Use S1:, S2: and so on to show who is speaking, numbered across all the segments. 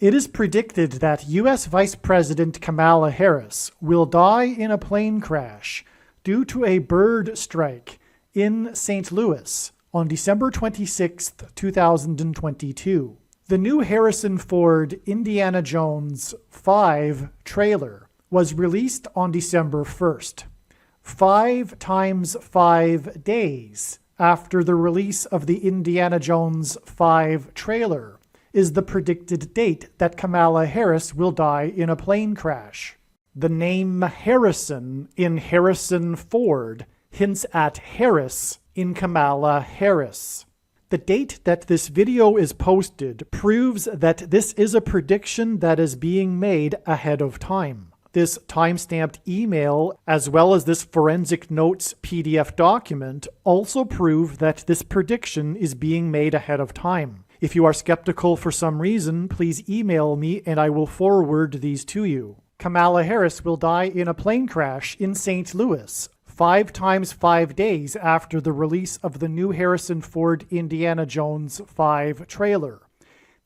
S1: It is predicted that U.S. Vice President Kamala Harris will die in a plane crash due to a bird strike in St. Louis on December 26, 2022. The new Harrison Ford Indiana Jones 5 trailer was released on December 1st, 5 times 5 days after the release of the Indiana Jones 5 trailer is the predicted date that Kamala Harris will die in a plane crash. The name Harrison in Harrison Ford hints at Harris in Kamala Harris. The date that this video is posted proves that this is a prediction that is being made ahead of time. This time-stamped email, as well as this Forensic Notes PDF document, also prove that this prediction is being made ahead of time. If you are skeptical for some reason, please email me and I will forward these to you. Kamala Harris will die in a plane crash in St. Louis, 5 times 5 days after the release of the new Harrison Ford Indiana Jones 5 trailer.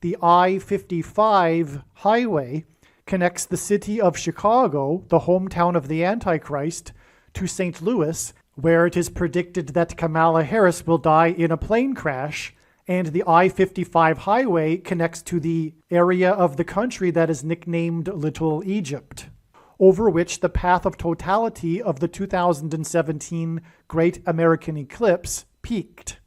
S1: The I-55 highway connects the city of Chicago, the hometown of the Antichrist, to St. Louis, where it is predicted that Kamala Harris will die in a plane crash, and the I-55 highway connects to the area of the country that is nicknamed Little Egypt, over which the path of totality of the 2017 Great American Eclipse peaked.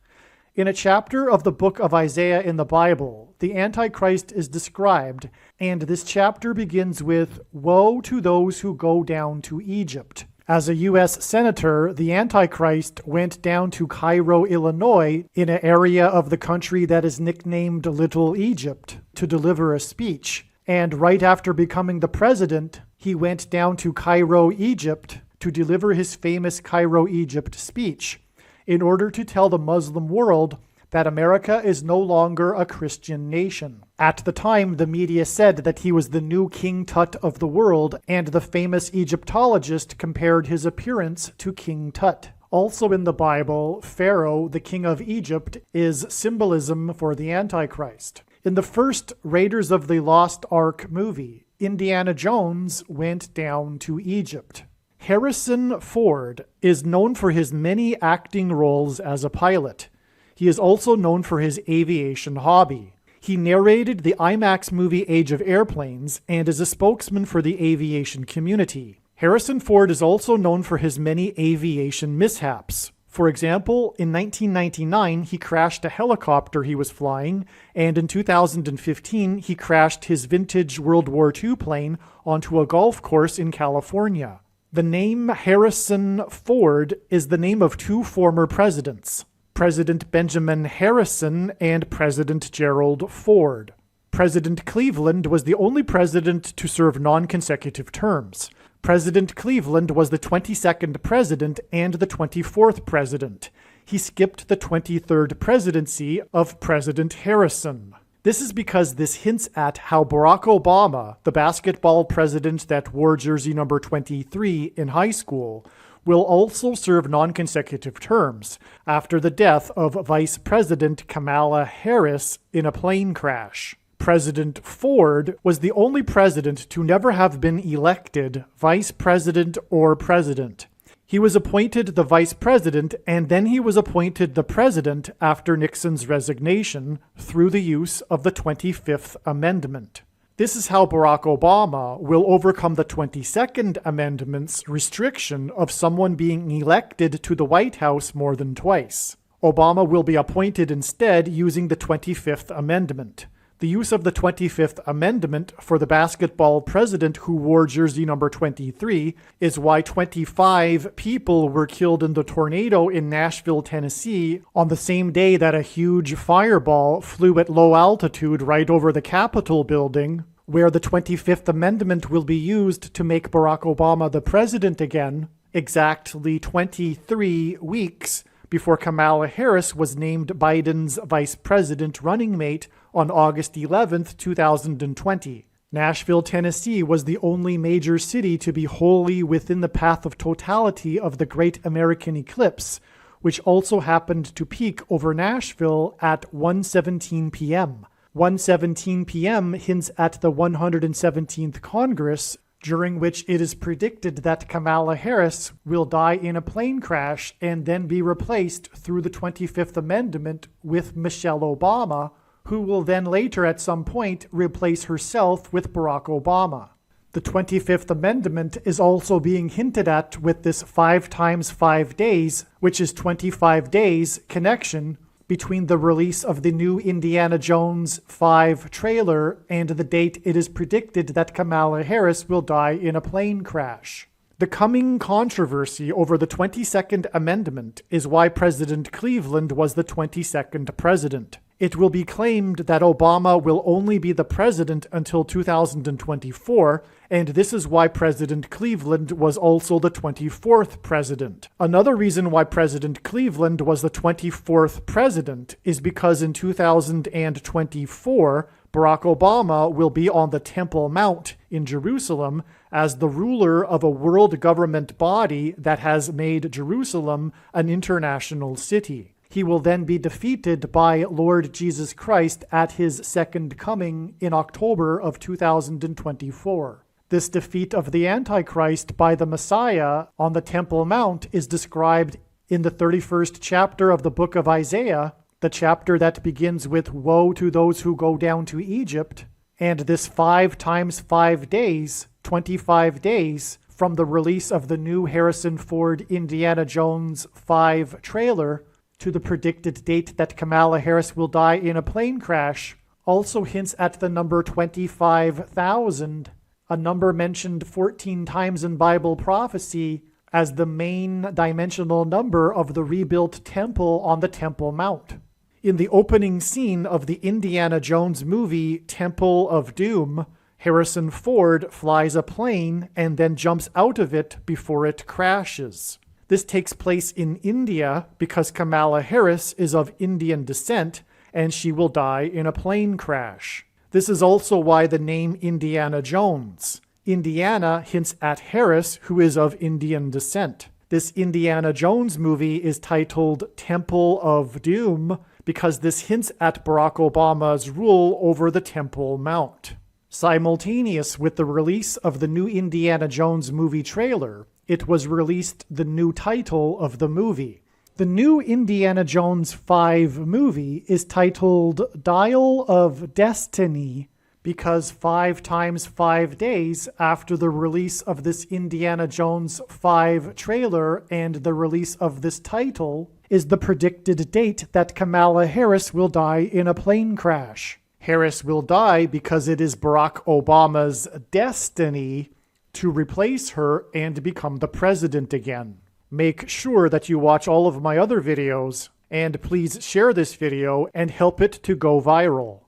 S1: In a chapter of the book of Isaiah in the Bible, the Antichrist is described, and this chapter begins with, "Woe to those who go down to Egypt." As a U.S. Senator, the Antichrist went down to Cairo, Illinois, in an area of the country that is nicknamed Little Egypt, to deliver a speech. And right after becoming the president, he went down to Cairo, Egypt, to deliver his famous Cairo, Egypt speech, in order to tell the Muslim world that America is no longer a Christian nation. At the time, the media said that he was the new King Tut of the world, and the famous Egyptologist compared his appearance to King Tut. Also in the Bible, Pharaoh, the king of Egypt, is symbolism for the Antichrist. In the first Raiders of the Lost Ark movie, Indiana Jones went down to Egypt. Harrison Ford is known for his many acting roles as a pilot. He is also known for his aviation hobby. He narrated the IMAX movie Age of Airplanes and is a spokesman for the aviation community. Harrison Ford is also known for his many aviation mishaps. For example, in 1999, he crashed a helicopter he was flying, and in 2015, he crashed his vintage World War II plane onto a golf course in California. The name Harrison Ford is the name of 2 former presidents, President Benjamin Harrison and President Gerald Ford. President Cleveland was the only president to serve non-consecutive terms. President Cleveland was the 22nd president and the 24th president. He skipped the 23rd presidency of President Harrison. This is because this hints at how Barack Obama, the basketball president that wore jersey number 23 in high school, will also serve non-consecutive terms after the death of Vice President Kamala Harris in a plane crash. President Ford was the only president to never have been elected vice president or president. He was appointed the vice president, and then he was appointed the president after Nixon's resignation through the use of the 25th Amendment. This is how Barack Obama will overcome the 22nd Amendment's restriction of someone being elected to the White House more than twice. Obama will be appointed instead using the 25th Amendment. The use of the 25th Amendment for the basketball president who wore jersey number 23 is why 25 people were killed in the tornado in Nashville, Tennessee, on the same day that a huge fireball flew at low altitude right over the Capitol building, where the 25th Amendment will be used to make Barack Obama the president again, exactly 23 weeks before Kamala Harris was named Biden's vice president running mate on August 11, 2020. Nashville, Tennessee was the only major city to be wholly within the path of totality of the Great American Eclipse, which also happened to peak over Nashville at 1:17 p.m. 1:17 p.m. hints at the 117th Congress, during which it is predicted that Kamala Harris will die in a plane crash and then be replaced through the 25th Amendment with Michelle Obama, who will then later at some point replace herself with Barack Obama. The 25th Amendment is also being hinted at with this 5 times 5 days, which is 25 days, connection between the release of the new Indiana Jones 5 trailer and the date it is predicted that Kamala Harris will die in a plane crash. The coming controversy over the 22nd Amendment is why President Cleveland was the 22nd president. It will be claimed that Obama will only be the president until 2024, and this is why President Cleveland was also the 24th president. Another reason why President Cleveland was the 24th president is because in 2024, Barack Obama will be on the Temple Mount in Jerusalem as the ruler of a world government body that has made Jerusalem an international city. He will then be defeated by Lord Jesus Christ at his second coming in October of 2024. This defeat of the Antichrist by the Messiah on the Temple Mount is described in the 31st chapter of the book of Isaiah, the chapter that begins with "Woe to those who go down to Egypt," and this 5 times 5 days, 25 days, from the release of the new Harrison Ford Indiana Jones 5 trailer to the predicted date that Kamala Harris will die in a plane crash, also hints at the number 25,000, a number mentioned 14 times in Bible prophecy as the main dimensional number of the rebuilt temple on the Temple Mount. In the opening scene of the Indiana Jones movie Temple of Doom, Harrison Ford flies a plane and then jumps out of it before it crashes. This takes place in India because Kamala Harris is of Indian descent and she will die in a plane crash. This is also why the name Indiana Jones. Indiana hints at Harris, who is of Indian descent. This Indiana Jones movie is titled Temple of Doom because this hints at Barack Obama's rule over the Temple Mount. Simultaneous with the release of the new Indiana Jones movie trailer, it was released the new title of the movie. The new Indiana Jones 5 movie is titled Dial of Destiny because 5 times 5 days after the release of this Indiana Jones 5 trailer and the release of this title is the predicted date that Kamala Harris will die in a plane crash. Harris will die because it is Barack Obama's destiny to replace her and become the president again. Make sure that you watch all of my other videos, and please share this video and help it to go viral.